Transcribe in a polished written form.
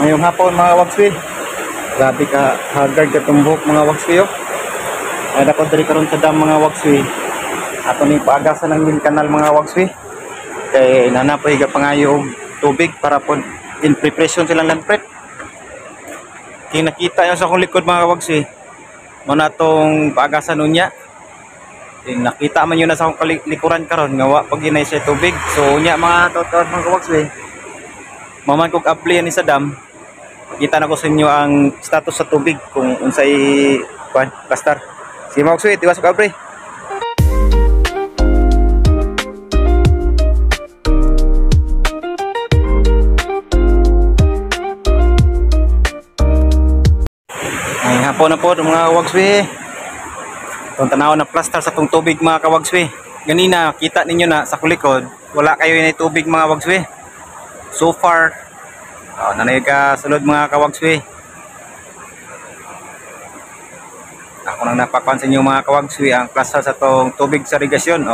Ngayong hapon mga wagswi. Grabe ka hagard ka tumbok mga wagswi. Ay dapat diri karon sa dam mga wagswi. Ato ni paagasan ng main kanal mga wagswi. Kay nanapoy ga pangayo og tubig para pod in preparation silang land prep. Kay nakita yo sa akong likod mga wagswi. Mo na tong paagasan unya. Nakita man yun na sa akong likuran karon nga wa pag ginay sa tubig. So unya mga totoo mga wagswi. Maman kog apply ni sa dam. Kita na ko sa inyo ang status sa tubig kung unsay kastar. Si Magswi, tiwas ko pre. Ay hapon na po mga wagswi. Itong tanaw na plaster sa tong tubig mga kawagswi. Ganina kita ninyo na sa kulikod, wala kayo na tubig mga wagswi. So far, nanay ka sulod mga kawagswi. Ako nang napakuan sa inyo mga kawagswi ang plaster sa tong tubig sa irigasyon.